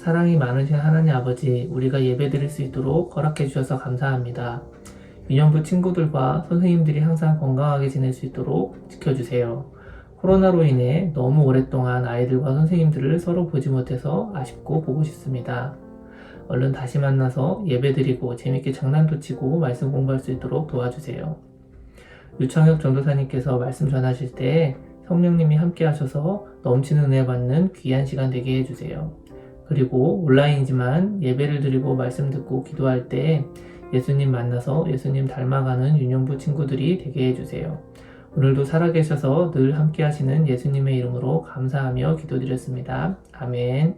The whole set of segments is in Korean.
사랑이 많으신 하나님 아버지, 우리가 예배드릴 수 있도록 허락해 주셔서 감사합니다. 유년부 친구들과 선생님들이 항상 건강하게 지낼 수 있도록 지켜주세요. 코로나로 인해 너무 오랫동안 아이들과 선생님들을 서로 보지 못해서 아쉽고 보고 싶습니다. 얼른 다시 만나서 예배드리고 재밌게 장난도 치고 말씀 공부할 수 있도록 도와주세요. 유창혁 전도사님께서 말씀 전하실 때 성령님이 함께 하셔서 넘치는 은혜 받는 귀한 시간 되게 해주세요. 그리고 온라인이지만 예배를 드리고 말씀 듣고 기도할 때 예수님 만나서 예수님 닮아가는 유년부 친구들이 되게 해주세요. 오늘도 살아계셔서 늘 함께 하시는 예수님의 이름으로 감사하며 기도드렸습니다. 아멘.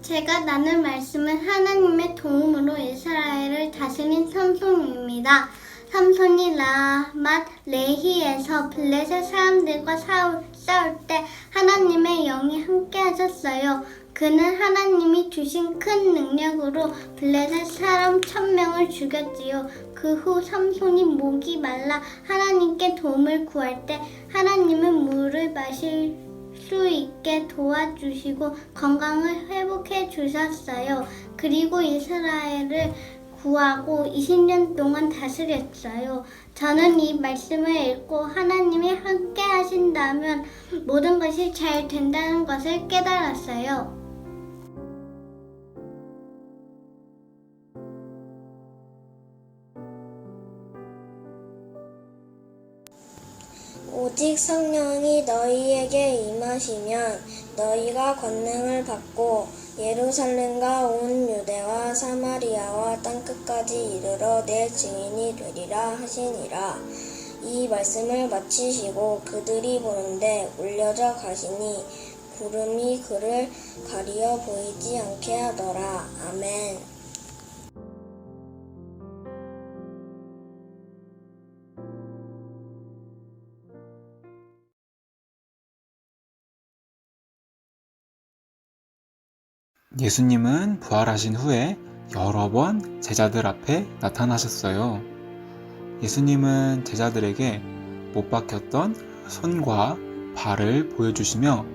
제가 나눌 말씀은 하나님의 도움으로 이스라엘을 다스린 삼손입니다. 삼손이 라맛 레히에서 블레셋 사람들과 싸울 때 하나님의 영이 함께 하셨어요. 그는 하나님이 주신 큰 능력으로 블레셋 사람 1000명을 죽였지요. 그 후 삼손이 목이 말라 하나님께 도움을 구할 때 하나님은 물을 마실 수 있게 도와주시고 건강을 회복해 주셨어요. 그리고 이스라엘을 구하고 20년 동안 다스렸어요. 저는 이 말씀을 읽고 하나님이 함께 하신다면 모든 것이 잘 된다는 것을 깨달았어요. 오직 성령이 너희에게 임하시면 너희가 권능을 받고 예루살렘과 온 유대와 사마리아와 땅끝까지 이르러 내 증인이 되리라 하시니라. 이 말씀을 마치시고 그들이 보는데 울려져 가시니 구름이 그를 가리어 보이지 않게 하더라. 아멘. 예수님은 부활하신 후에 여러 번 제자들 앞에 나타나셨어요. 예수님은 제자들에게 못 박혔던 손과 발을 보여주시며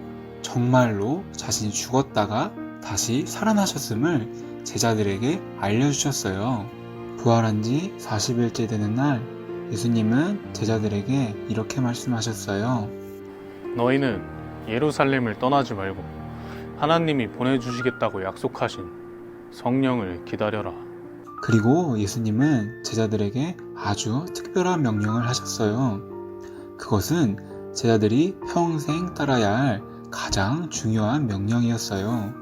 정말로 자신이 죽었다가 다시 살아나셨음을 제자들에게 알려주셨어요. 부활한 지 40일째 되는 날 예수님은 제자들에게 이렇게 말씀하셨어요. 너희는 예루살렘을 떠나지 말고 하나님이 보내주시겠다고 약속하신 성령을 기다려라. 그리고 예수님은 제자들에게 아주 특별한 명령을 하셨어요. 그것은 제자들이 평생 따라야 할 가장 중요한 명령이었어요.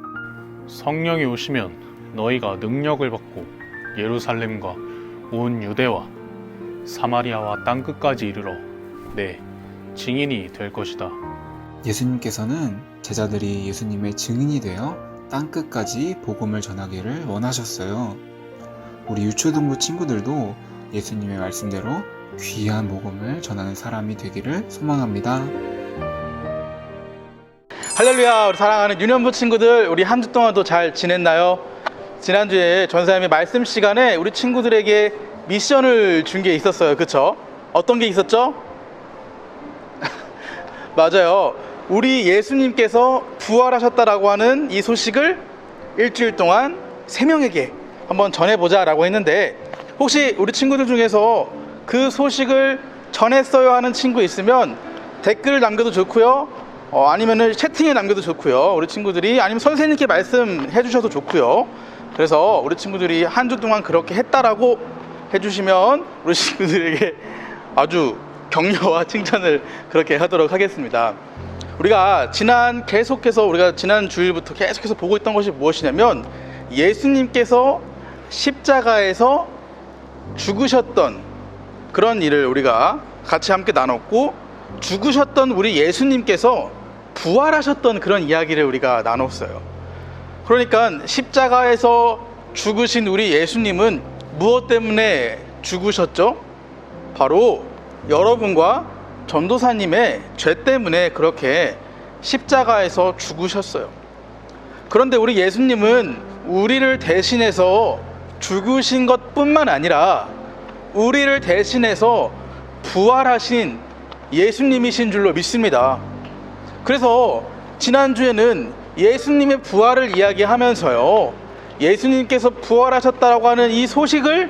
성령이 오시면 너희가 능력을 받고 예루살렘과 온 유대와 사마리아와 땅끝까지 이르러 내 증인이 될 것이다. 예수님께서는 제자들이 예수님의 증인이 되어 땅끝까지 복음을 전하기를 원하셨어요. 우리 유초등부 친구들도 예수님의 말씀대로 귀한 복음을 전하는 사람이 되기를 소망합니다. 할렐루야. 우리 사랑하는 유년부 친구들, 우리 한 주 동안도 잘 지냈나요? 지난주에 전사님의 말씀 시간에 우리 친구들에게 미션을 준 게 있었어요. 그쵸? 어떤 게 있었죠? 맞아요. 우리 예수님께서 부활하셨다라고 하는 이 소식을 일주일 동안 3명에게 한번 전해보자 라고 했는데, 혹시 우리 친구들 중에서 그 소식을 전했어요 하는 친구 있으면 댓글을 남겨도 좋고요, 아니면은 채팅에 남겨도 좋고요, 우리 친구들이, 아니면 선생님께 말씀해 주셔도 좋고요. 그래서 우리 친구들이 한 주 동안 그렇게 했다라고 해주시면 우리 친구들에게 아주 격려와 칭찬을 그렇게 하도록 하겠습니다. 우리가 지난 주일부터 계속해서 보고 있던 것이 무엇이냐면, 예수님께서 십자가에서 죽으셨던 그런 일을 우리가 같이 함께 나눴고, 죽으셨던 우리 예수님께서 부활하셨던 그런 이야기를 우리가 나눴어요. 그러니까 십자가에서 죽으신 우리 예수님은 무엇 때문에 죽으셨죠? 바로 여러분과 전도사님의 죄 때문에 그렇게 십자가에서 죽으셨어요. 그런데 우리 예수님은 우리를 대신해서 죽으신 것뿐만 아니라 우리를 대신해서 부활하신 예수님이신 줄로 믿습니다. 그래서 지난주에는 예수님의 부활을 이야기하면서요, 예수님께서 부활하셨다고 하는 이 소식을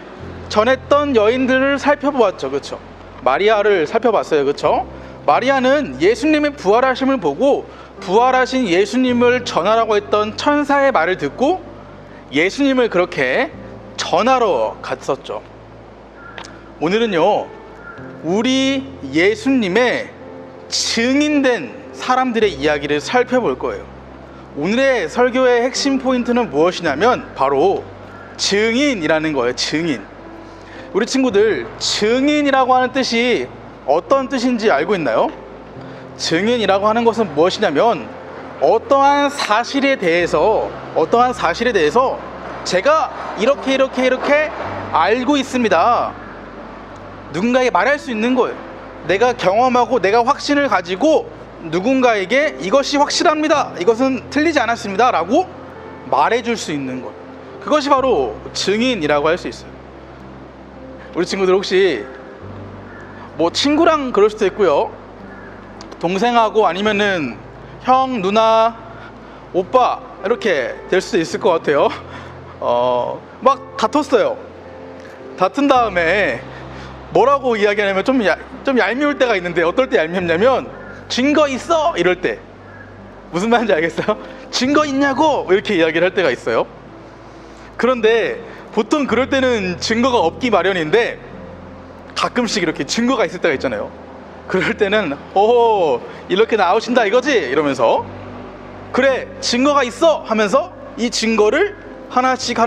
전했던 여인들을 살펴보았죠. 그렇죠? 마리아를 살펴봤어요. 그렇죠? 마리아는 예수님의 부활하심을 보고 부활하신 예수님을 전하라고 했던 천사의 말을 듣고 예수님을 그렇게 전하러 갔었죠. 오늘은요, 우리 예수님의 증인된 사람들의 이야기를 살펴볼 거예요. 오늘의 설교의 핵심 포인트는 무엇이냐면 바로 증인이라는 거예요. 증인. 우리 친구들, 증인이라고 하는 뜻이 어떤 뜻인지 알고 있나요? 증인이라고 하는 것은 무엇이냐면 어떠한 사실에 대해서 제가 이렇게 알고 있습니다, 누군가에게 말할 수 있는 거예요. 내가 경험하고 내가 확신을 가지고 누군가에게 이것이 확실합니다, 이것은 틀리지 않았습니다 라고 말해줄 수 있는 것, 그것이 바로 증인이라고 할 수 있어요. 우리 친구들 혹시 뭐 친구랑 그럴 수도 있고요, 동생하고 아니면은 형, 누나, 오빠 이렇게 될 수도 있을 것 같아요. 막 다퉜어요. 다툰 다음에 뭐라고 이야기하냐면 좀 얄미울 때가 있는데, 어떨 때 얄밉냐면 증거 있어? 이럴 때. 무슨 말인지 알겠어요? 증거 있냐고? 이렇게 이야기를 할 때가 있어요. 그런데 보통 그럴 때는 증거가 없기 마련인데 가끔씩 이렇게 증거가 있을 때가 있잖아요. 그럴 때는 오호, 이렇게 나오신다 이거지? 이러면서 그래, 증거가 있어? 하면서 이 증거를 하나씩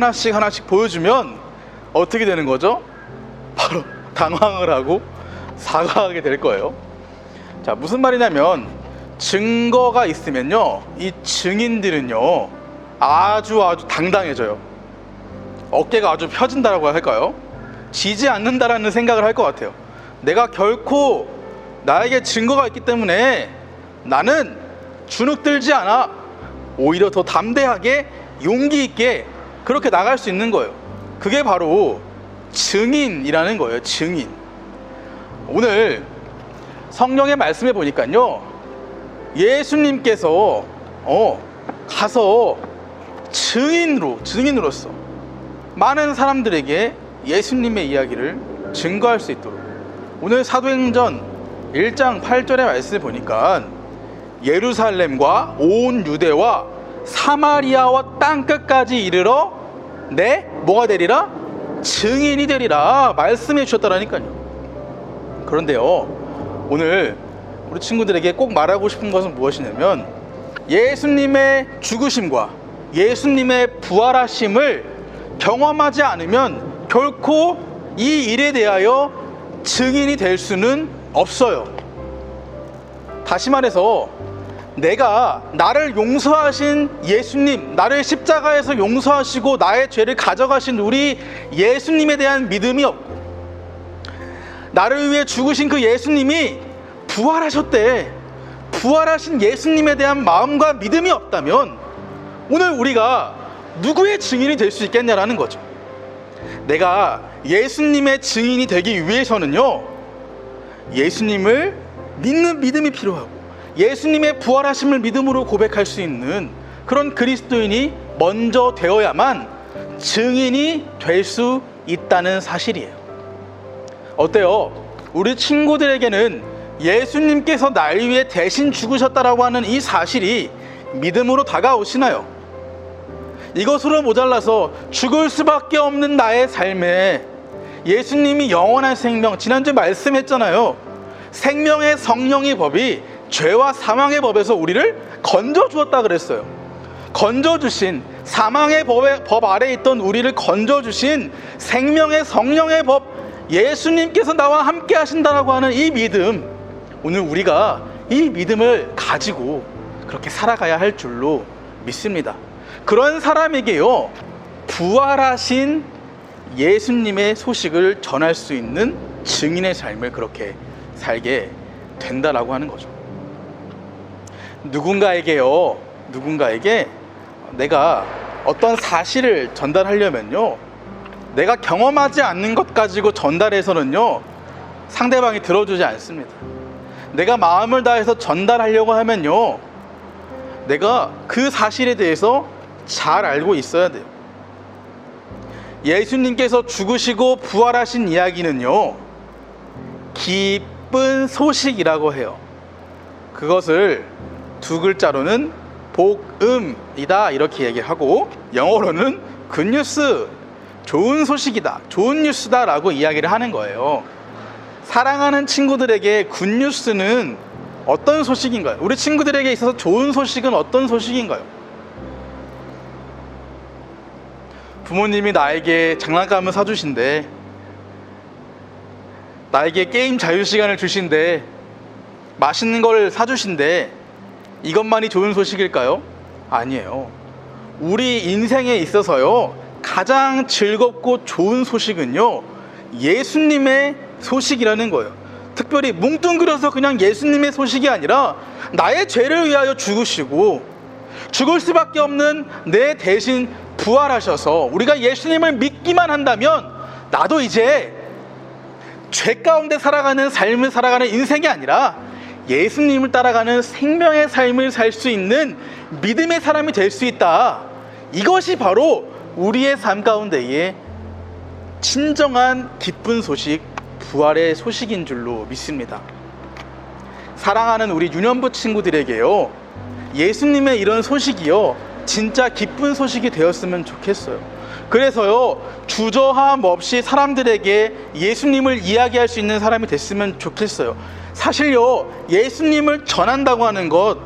보여주면 어떻게 되는 거죠? 바로 당황을 하고 사과하게 될 거예요. 자, 무슨 말이냐면 증거가 있으면요, 이 증인들은요 아주 당당해져요. 어깨가 아주 펴진다라고 할까요? 지지 않는다라는 생각을 할 것 같아요. 내가 결코, 나에게 증거가 있기 때문에 나는 주눅들지 않아. 오히려 더 담대하게 용기 있게 그렇게 나갈 수 있는 거예요. 그게 바로 증인이라는 거예요. 증인. 오늘 성령의 말씀에 보니까요, 예수님께서 가서 증인으로서 많은 사람들에게 예수님의 이야기를 증거할 수 있도록, 오늘 사도행전 1장 8절의 말씀을 보니까 예루살렘과 온 유대와 사마리아와 땅끝까지 이르러 뭐가 되리라? 증인이 되리라 말씀해 주셨다라니까요. 그런데요, 오늘 우리 친구들에게 꼭 말하고 싶은 것은 무엇이냐면 예수님의 죽으심과 예수님의 부활하심을 경험하지 않으면 결코 이 일에 대하여 증인이 될 수는 없어요. 다시 말해서 나를 용서하신 예수님, 나를 십자가에서 용서하시고 나의 죄를 가져가신 우리 예수님에 대한 믿음이 없고, 나를 위해 죽으신 그 예수님이 부활하셨대, 부활하신 예수님에 대한 마음과 믿음이 없다면 오늘 우리가 누구의 증인이 될 수 있겠냐라는 거죠. 내가 예수님의 증인이 되기 위해서는요, 예수님을 믿는 믿음이 필요하고 예수님의 부활하심을 믿음으로 고백할 수 있는 그런 그리스도인이 먼저 되어야만 증인이 될 수 있다는 사실이에요. 어때요? 우리 친구들에게는 예수님께서 날 위해 대신 죽으셨다라고 하는 이 사실이 믿음으로 다가오시나요? 이것으로 모자라서 죽을 수밖에 없는 나의 삶에 예수님이 영원한 생명, 지난주에 말씀했잖아요. 생명의 성령의 법이 죄와 사망의 법에서 우리를 건져주었다 그랬어요. 건져주신, 사망의 법 아래에 있던 우리를 건져주신 생명의 성령의 법, 예수님께서 나와 함께 하신다라고 하는 이 믿음, 오늘 우리가 이 믿음을 가지고 그렇게 살아가야 할 줄로 믿습니다. 그런 사람에게요, 부활하신 예수님의 소식을 전할 수 있는 증인의 삶을 그렇게 살게 된다라고 하는 거죠. 누군가에게 내가 어떤 사실을 전달하려면요, 내가 경험하지 않는 것 가지고 전달해서는요, 상대방이 들어주지 않습니다. 내가 마음을 다해서 전달하려고 하면요, 내가 그 사실에 대해서 잘 알고 있어야 돼요. 예수님께서 죽으시고 부활하신 이야기는요, 기쁜 소식이라고 해요. 그것을 두 글자로는 복음이다 이렇게 얘기하고, 영어로는 굿뉴스, 좋은 소식이다, 좋은 뉴스다 라고 이야기를 하는 거예요. 사랑하는 친구들에게 굿뉴스는 어떤 소식인가요? 우리 친구들에게 있어서 좋은 소식은 어떤 소식인가요? 부모님이 나에게 장난감을 사주신대, 나에게 게임 자유시간을 주신대, 맛있는 걸 사주신대, 이것만이 좋은 소식일까요? 아니에요. 우리 인생에 있어서요, 가장 즐겁고 좋은 소식은요, 예수님의 소식이라는 거예요. 특별히 뭉뚱그려서 그냥 예수님의 소식이 아니라 나의 죄를 위하여 죽으시고 죽을 수밖에 없는 내 대신 부활하셔서 우리가 예수님을 믿기만 한다면 나도 이제 죄 가운데 살아가는 삶을 살아가는 인생이 아니라 예수님을 따라가는 생명의 삶을 살 수 있는 믿음의 사람이 될 수 있다. 이것이 바로 우리의 삶 가운데의 진정한 기쁜 소식, 부활의 소식인 줄로 믿습니다. 사랑하는 우리 유년부 친구들에게요, 예수님의 이런 소식이요, 진짜 기쁜 소식이 되었으면 좋겠어요. 그래서요, 주저함 없이 사람들에게 예수님을 이야기할 수 있는 사람이 됐으면 좋겠어요. 사실요, 예수님을 전한다고 하는 것,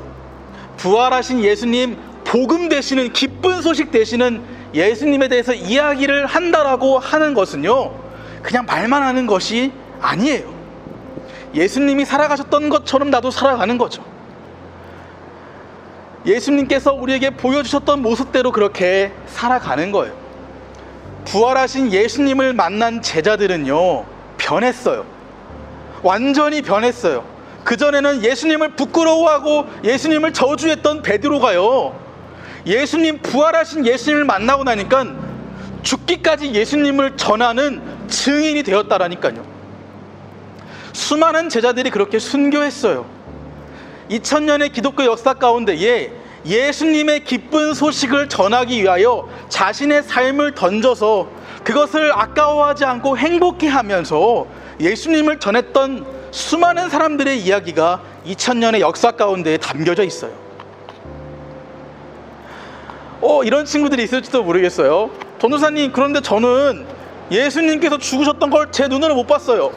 부활하신 예수님, 복음 되시는, 기쁜 소식 되시는 예수님에 대해서 이야기를 한다라고 하는 것은요, 그냥 말만 하는 것이 아니에요. 예수님이 살아가셨던 것처럼 나도 살아가는 거죠. 예수님께서 우리에게 보여주셨던 모습대로 그렇게 살아가는 거예요. 부활하신 예수님을 만난 제자들은요, 변했어요. 완전히 변했어요. 그전에는 예수님을 부끄러워하고 예수님을 저주했던 베드로가요, 예수님, 부활하신 예수님을 만나고 나니까 죽기까지 예수님을 전하는 증인이 되었다라니까요. 수많은 제자들이 그렇게 순교했어요. 2000년의 기독교 역사 가운데에 예수님의 기쁜 소식을 전하기 위하여 자신의 삶을 던져서 그것을 아까워하지 않고 행복해하면서 예수님을 전했던 수많은 사람들의 이야기가 2000년의 역사 가운데에 담겨져 있어요. 이런 친구들이 있을지도 모르겠어요. 전도사님, 그런데 저는 예수님께서 죽으셨던 걸 제 눈으로 못 봤어요.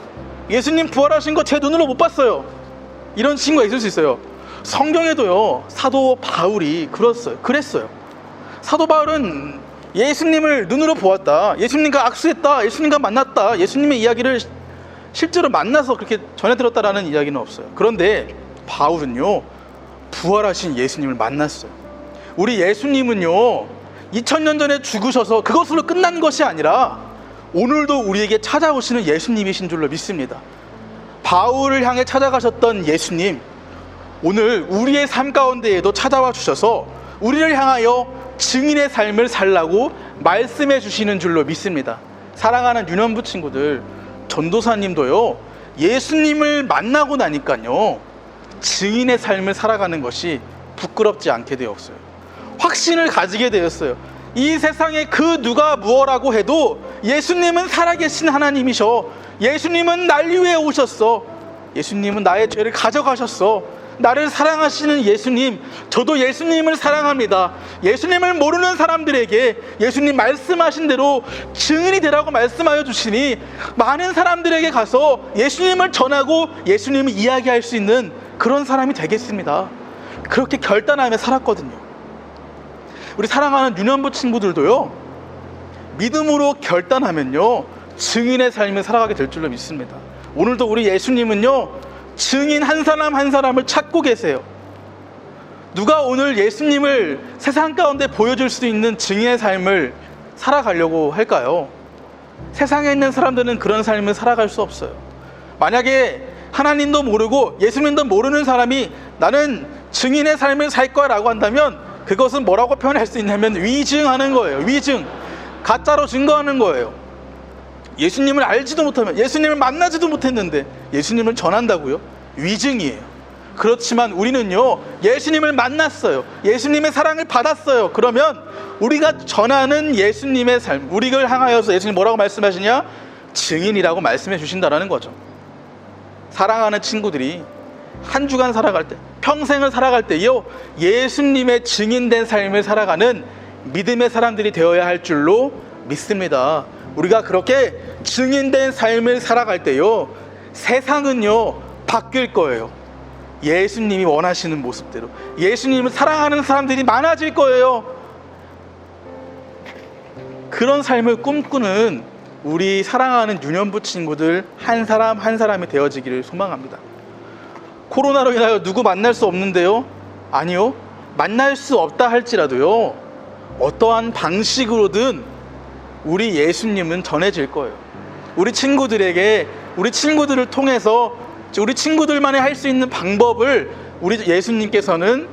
예수님 부활하신 거 제 눈으로 못 봤어요. 이런 친구가 있을 수 있어요. 성경에도요, 사도 바울이 그랬어요. 사도 바울은 예수님을 눈으로 보았다, 예수님과 악수했다, 예수님과 만났다, 예수님의 이야기를 실제로 만나서 그렇게 전해 들었다라는 이야기는 없어요. 그런데 바울은요, 부활하신 예수님을 만났어요. 우리 예수님은요, 2000년 전에 죽으셔서 그것으로 끝난 것이 아니라 오늘도 우리에게 찾아오시는 예수님이신 줄로 믿습니다. 바울을 향해 찾아가셨던 예수님, 오늘 우리의 삶 가운데에도 찾아와 주셔서 우리를 향하여 증인의 삶을 살라고 말씀해 주시는 줄로 믿습니다. 사랑하는 유년부 친구들, 전도사님도요, 예수님을 만나고 나니까요, 증인의 삶을 살아가는 것이 부끄럽지 않게 되었어요. 확신을 가지게 되었어요. 이 세상에 그 누가 무엇라고 해도 예수님은 살아계신 하나님이셔. 예수님은 날 위해 오셨어. 예수님은 나의 죄를 가져가셨어. 나를 사랑하시는 예수님, 저도 예수님을 사랑합니다. 예수님을 모르는 사람들에게 예수님 말씀하신 대로 증인이 되라고 말씀하여 주시니 많은 사람들에게 가서 예수님을 전하고 예수님을 이야기할 수 있는 그런 사람이 되겠습니다. 그렇게 결단하며 살았거든요. 우리 사랑하는 유년부 친구들도요, 믿음으로 결단하면요, 증인의 삶을 살아가게 될 줄로 믿습니다. 오늘도 우리 예수님은요, 증인 한 사람 한 사람을 찾고 계세요. 누가 오늘 예수님을 세상 가운데 보여줄 수 있는 증인의 삶을 살아가려고 할까요? 세상에 있는 사람들은 그런 삶을 살아갈 수 없어요. 만약에 하나님도 모르고 예수님도 모르는 사람이 나는 증인의 삶을 살 거야 라고 한다면 그것은 뭐라고 표현할 수 있냐면 위증하는 거예요. 위증. 가짜로 증거하는 거예요. 예수님을 알지도 못하면, 예수님을 만나지도 못했는데 예수님을 전한다고요? 위증이에요. 그렇지만 우리는요, 예수님을 만났어요. 예수님의 사랑을 받았어요. 그러면 우리가 전하는 예수님의 삶, 우리를 향하여서 예수님 뭐라고 말씀하시냐? 증인이라고 말씀해 주신다라는 거죠. 사랑하는 친구들이 한 주간 살아갈 때, 평생을 살아갈 때요, 예수님의 증인된 삶을 살아가는 믿음의 사람들이 되어야 할 줄로 믿습니다. 우리가 그렇게 증인된 삶을 살아갈 때요, 세상은요 바뀔 거예요. 예수님이 원하시는 모습대로 예수님을 사랑하는 사람들이 많아질 거예요. 그런 삶을 꿈꾸는 우리 사랑하는 유년부 친구들 한 사람 한 사람이 되어지기를 소망합니다. 코로나로 인하여 누구 만날 수 없는데요? 아니요, 만날 수 없다 할지라도요, 어떠한 방식으로든 우리 예수님은 전해질 거예요. 우리 친구들에게, 우리 친구들을 통해서 우리 친구들만이 할 수 있는 방법을 우리 예수님께서는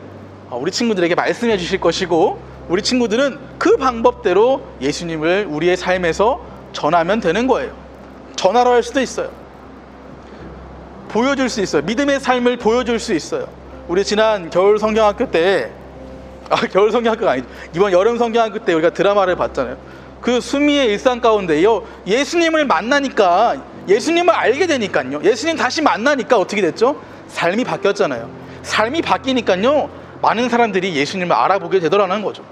우리 친구들에게 말씀해 주실 것이고, 우리 친구들은 그 방법대로 예수님을 우리의 삶에서 전하면 되는 거예요. 전하러 할 수도 있어요. 보여줄 수 있어요. 믿음의 삶을 보여줄 수 있어요. 우리 지난 겨울 성경학교 때, 겨울 성경학교가 아니죠, 이번 여름 성경학교 때 우리가 드라마를 봤잖아요. 그 수미의 일상 가운데요, 예수님을 만나니까, 예수님을 알게 되니까요, 예수님 다시 만나니까 어떻게 됐죠? 삶이 바뀌었잖아요. 삶이 바뀌니까요, 많은 사람들이 예수님을 알아보게 되더라는 거죠.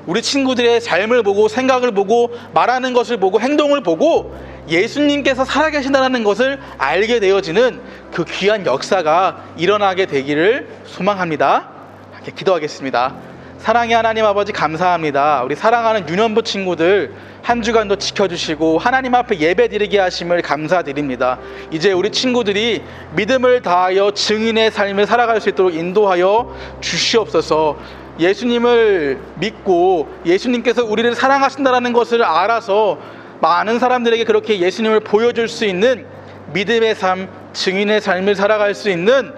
우리 친구들의 삶을 보고, 생각을 보고, 말하는 것을 보고, 행동을 보고 예수님께서 살아계신다는 것을 알게 되어지는 그 귀한 역사가 일어나게 되기를 소망합니다. 이렇게 기도하겠습니다. 사랑의 하나님 아버지, 감사합니다. 우리 사랑하는 유년부 친구들 한 주간도 지켜주시고 하나님 앞에 예배드리게 하심을 감사드립니다. 이제 우리 친구들이 믿음을 다하여 증인의 삶을 살아갈 수 있도록 인도하여 주시옵소서. 예수님을 믿고 예수님께서 우리를 사랑하신다는 것을 알아서 많은 사람들에게 그렇게 예수님을 보여줄 수 있는 믿음의 삶, 증인의 삶을 살아갈 수 있는,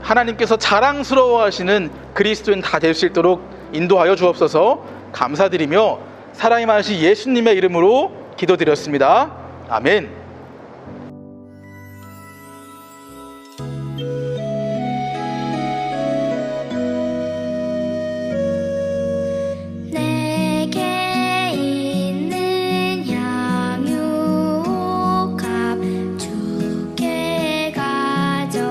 하나님께서 자랑스러워하시는 그리스도인 다 될 수 있도록 인도하여 주옵소서. 감사드리며 사랑이 많으신 예수님의 이름으로 기도드렸습니다. 아멘. 내게 있는 향유값 주께 가져와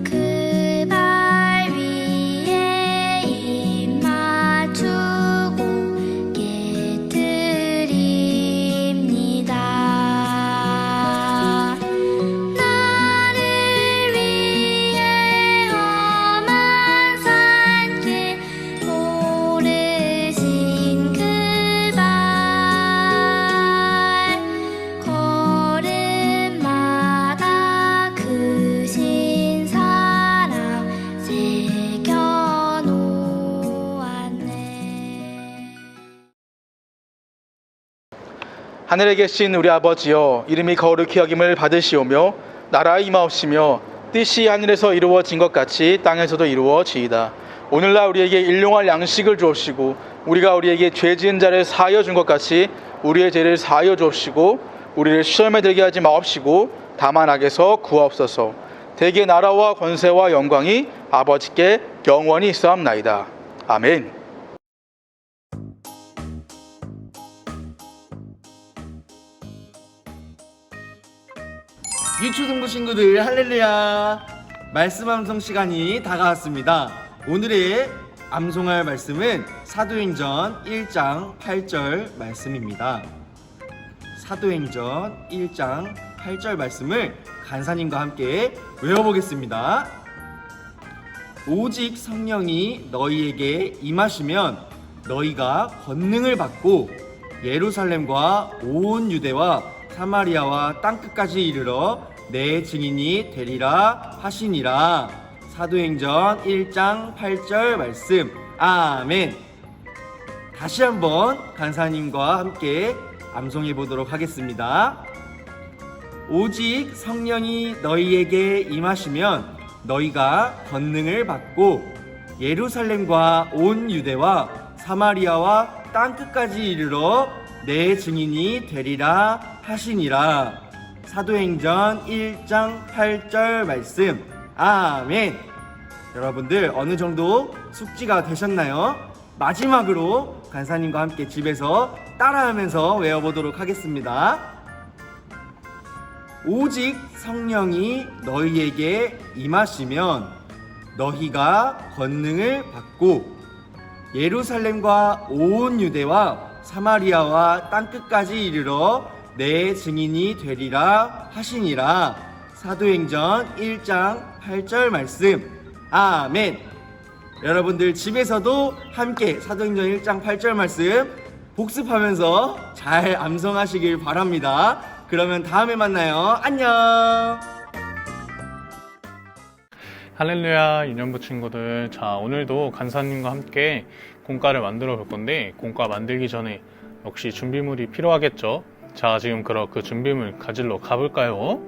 그 발 위에 입 맞추고 깨뜨립니다. 나를 위해 험한 산길 오르신 그 발 걸음마다 크신 사랑 새겨놓았네. 하늘에 계신 우리 아버지여, 이름이 거룩히 여김을 받으시오며 나라가 임하옵시며 뜻이 하늘에서 이루어진 것 같이 땅에서도 이루어지이다. 오늘날 우리에게 일용할 양식을 주옵시고 우리가 우리에게 죄 지은 자를 사하여 준 것 같이 우리의 죄를 사하여 주옵시고 우리를 시험에 들게 하지 마옵시고 다만 악에서 구하옵소서. 대개 나라와 권세와 영광이 아버지께 영원히 있사옵나이다. 아멘. 유초등부 친구들 할렐루야, 말씀 암송 시간이 다가왔습니다. 오늘의 암송할 말씀은 사도행전 1장 8절 말씀입니다. 사도행전 1장 8절 말씀을 간사님과 함께 외워보겠습니다. 오직 성령이 너희에게 임하시면 너희가 권능을 받고 예루살렘과 온 유대와 사마리아와 땅끝까지 이르러 내 증인이 되리라 하시니라. 사도행전 1장 8절 말씀. 아멘. 다시 한번 간사님과 함께 암송해 보도록 하겠습니다. 오직 성령이 너희에게 임하시면 너희가 권능을 받고 예루살렘과 온 유대와 사마리아와 땅끝까지 이르러 내 증인이 되리라 하시니라. 사도행전 1장 8절 말씀. 아멘. 여러분들 어느 정도 숙지가 되셨나요? 마지막으로 간사님과 함께 집에서 따라하면서 외워보도록 하겠습니다. 오직 성령이 너희에게 임하시면 너희가 권능을 받고 예루살렘과 온 유대와 사마리아와 땅끝까지 이르러 내 증인이 되리라 하시니라. 사도행전 1장 8절 말씀. 아멘. 여러분들 집에서도 함께 사도행전 1장 8절 말씀 복습하면서 잘 암송하시길 바랍니다. 그러면 다음에 만나요. 안녕. 할렐루야 유년부 친구들, 자 오늘도 간사님과 함께 공과를 만들어 볼 건데, 공과 만들기 전에 역시 준비물이 필요하겠죠. 자 지금 그럼 그 준비물 가지러 가볼까요?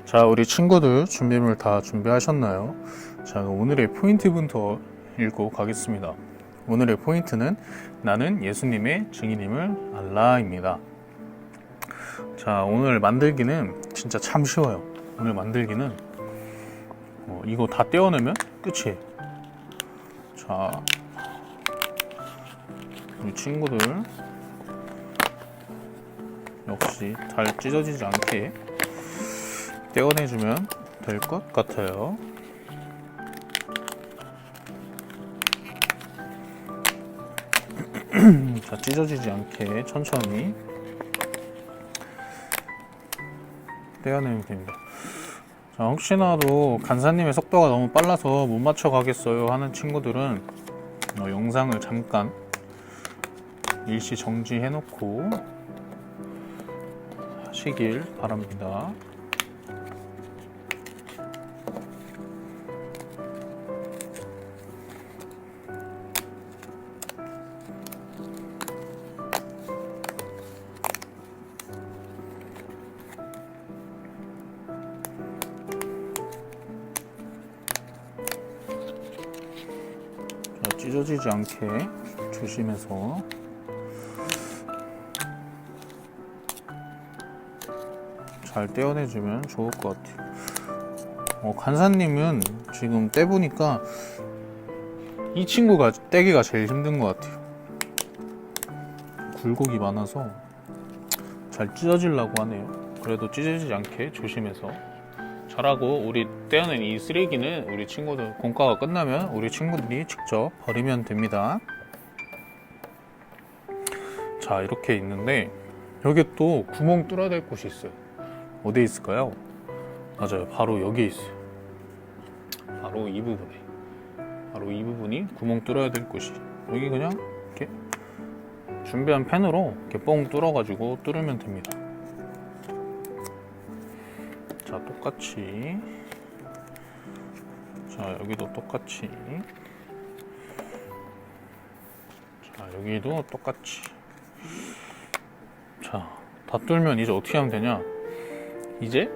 자 우리 친구들 준비물 다 준비하셨나요? 자 오늘의 포인트부터 읽고 가겠습니다. 오늘의 포인트는 나는 예수님의 증인임을 알라입니다. 자 오늘 만들기는 진짜 참 쉬워요. 오늘 만들기는 이거 다 떼어내면 끝이에요. 자 우리 친구들 역시 잘 찢어지지 않게 떼어내주면 될 것 같아요. 자, 찢어지지 않게 천천히 떼어내면 됩니다. 자, 혹시나도 간사님의 속도가 너무 빨라서 못 맞춰 가겠어요 하는 친구들은 영상을 잠깐 일시 정지해 놓고 하시길 바랍니다. 찢어지지 않게 조심해서 잘 떼어내주면 좋을 것 같아요. 간사님은 지금 떼보니까 이 친구가 떼기가 제일 힘든 것 같아요. 굴곡이 많아서 잘 찢어지려고 하네요. 그래도 찢어지지 않게 조심해서 잘하고, 우리 떼어낸 이 쓰레기는 우리 친구들 공과가 끝나면 우리 친구들이 직접 버리면 됩니다. 자 이렇게 있는데 여기 또 구멍 뚫어야 될 곳이 있어요. 어디에 있을까요? 맞아요, 바로 여기에 있어요. 바로 이 부분에, 바로 이 부분이 구멍 뚫어야 될 곳이, 여기 그냥 이렇게 준비한 펜으로 이렇게 뻥 뚫어가지고 뚫으면 됩니다. 자 똑같이, 자 여기도 똑같이, 자 여기도 똑같이. 자 다 뚫면 이제 어떻게 하면 되냐, 이제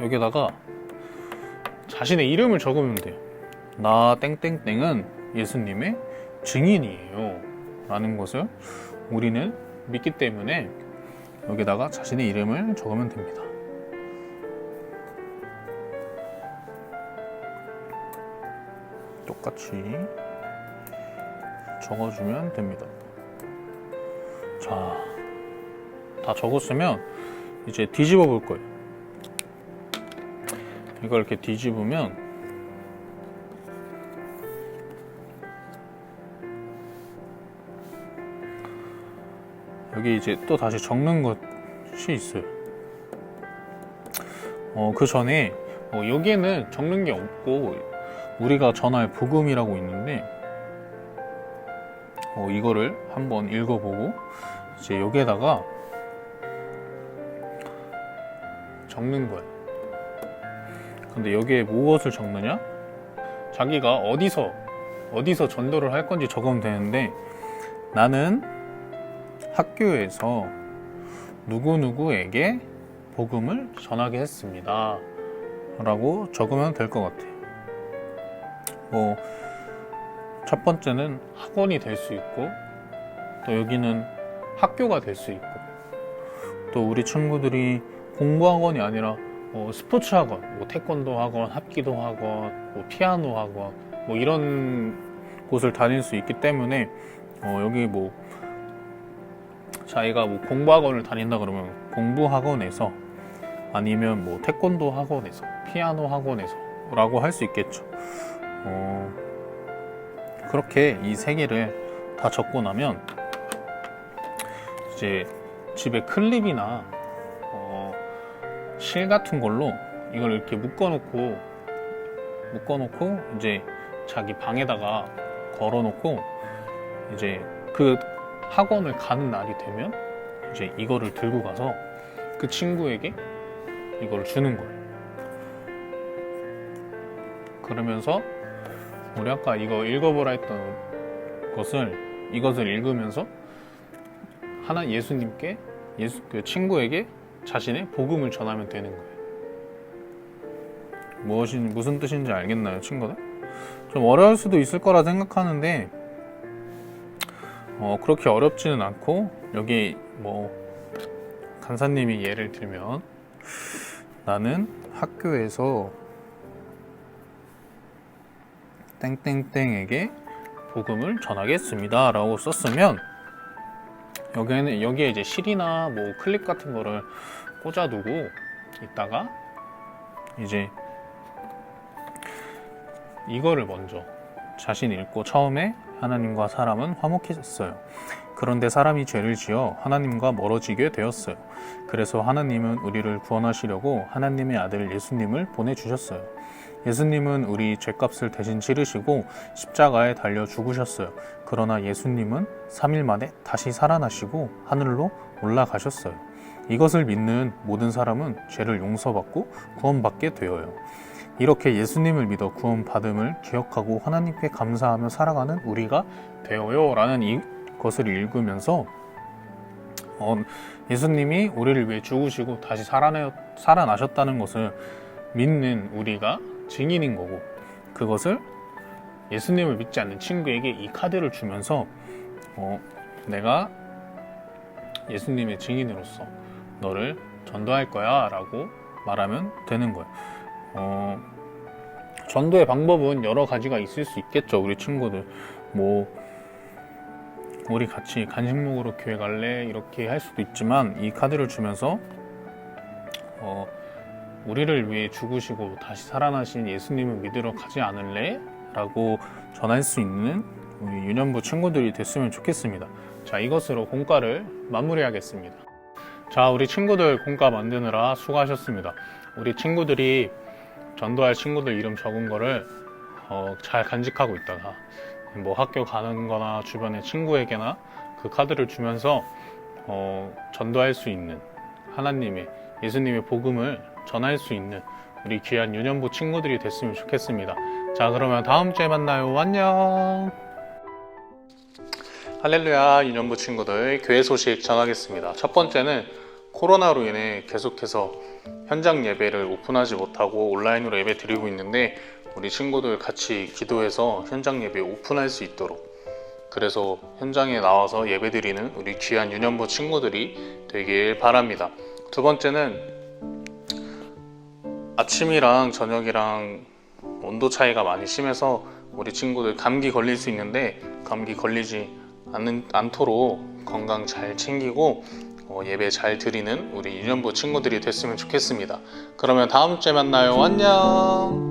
여기다가 자신의 이름을 적으면 돼요. 나 땡땡땡은 예수님의 증인이에요 라는 것을 우리는 믿기 때문에 여기다가 자신의 이름을 적으면 됩니다. 똑같이 적어주면 됩니다. 자, 다 적었으면 이제 뒤집어 볼 거예요. 이걸 이렇게 뒤집으면 여기 이제 또 다시 적는 것이 있어요. 그 전에 여기에는 적는 게 없고 우리가 전할 복음이라고 있는데 이거를 한번 읽어보고 이제 여기에다가 적는 거예요. 근데 여기에 무엇을 적느냐? 자기가 어디서 전도를 할 건지 적으면 되는데, 나는 학교에서 누구누구에게 복음을 전하게 했습니다 라고 적으면 될 것 같아요. 첫 번째는 학원이 될 수 있고, 또 여기는 학교가 될 수 있고, 또 우리 친구들이 공부학원이 아니라 스포츠 학원, 태권도 학원, 합기도 학원, 피아노 학원, 이런 곳을 다닐 수 있기 때문에 여기 자기가 공부학원을 다닌다 그러면 공부학원에서, 아니면 태권도 학원에서, 피아노 학원에서 라고 할 수 있겠죠. 그렇게 이 세 개를 다 적고 나면 이제 집에 클립이나 실 같은 걸로 이걸 이렇게 묶어놓고 이제 자기 방에다가 걸어놓고, 이제 그 학원을 가는 날이 되면 이제 이거를 들고 가서 그 친구에게 이걸 주는 거예요. 그러면서 우리 아까 이거 읽어보라 했던 이것을 읽으면서 예수님께, 그 친구에게 자신의 복음을 전하면 되는 거예요. 무슨 뜻인지 알겠나요, 친구들? 좀 어려울 수도 있을 거라 생각하는데 그렇게 어렵지는 않고, 여기 간사님이 예를 들면 나는 학교에서 땡땡땡에게 복음을 전하겠습니다 라고 썼으면, 여기에 이제 실이나 클립 같은 거를 꽂아두고 있다가 이제 이거를 먼저 자신이 읽고, 처음에 하나님과 사람은 화목했어요. 그런데 사람이 죄를 지어 하나님과 멀어지게 되었어요. 그래서 하나님은 우리를 구원하시려고 하나님의 아들 예수님을 보내주셨어요. 예수님은 우리 죄값을 대신 치르시고 십자가에 달려 죽으셨어요. 그러나 예수님은 3일 만에 다시 살아나시고 하늘로 올라가셨어요. 이것을 믿는 모든 사람은 죄를 용서받고 구원받게 되어요. 이렇게 예수님을 믿어 구원받음을 기억하고 하나님께 감사하며 살아가는 우리가 되어요 라는 이것을 읽으면서 예수님이 우리를 위해 죽으시고 다시 살아나셨다는 것을 믿는 우리가 증인인 거고, 그것을 예수님을 믿지 않는 친구에게 이 카드를 주면서 내가 예수님의 증인으로서 너를 전도할 거야 라고 말하면 되는 거예요. 전도의 방법은 여러 가지가 있을 수 있겠죠. 우리 친구들 우리 같이 간식 먹으러 교회 갈래? 이렇게 할 수도 있지만, 이 카드를 주면서 우리를 위해 죽으시고 다시 살아나신 예수님을 믿으러 가지 않을래? 라고 전할 수 있는 우리 유년부 친구들이 됐으면 좋겠습니다. 자, 이것으로 공과를 마무리하겠습니다. 자, 우리 친구들 공과 만드느라 수고하셨습니다. 우리 친구들이 전도할 친구들 이름 적은 거를 잘 간직하고 있다가 학교 가는 거나 주변의 친구에게나 그 카드를 주면서 전도할 수 있는 예수님의 복음을 전할 수 있는 우리 귀한 유년부 친구들이 됐으면 좋겠습니다. 자, 그러면 다음 주에 만나요. 안녕. 할렐루야, 유년부 친구들, 교회 소식 전하겠습니다. 첫 번째는 코로나로 인해 계속해서 현장 예배를 오픈하지 못하고 온라인으로 예배 드리고 있는데, 우리 친구들 같이 기도해서 현장 예배 오픈할 수 있도록, 그래서 현장에 나와서 예배 드리는 우리 귀한 유년부 친구들이 되길 바랍니다. 두 번째는 아침이랑 저녁이랑 온도 차이가 많이 심해서 우리 친구들 감기 걸릴 수 있는데, 감기 걸리지 않도록 건강 잘 챙기고 예배 잘 드리는 우리 유년부 친구들이 됐으면 좋겠습니다. 그러면 다음 주에 만나요. 안녕.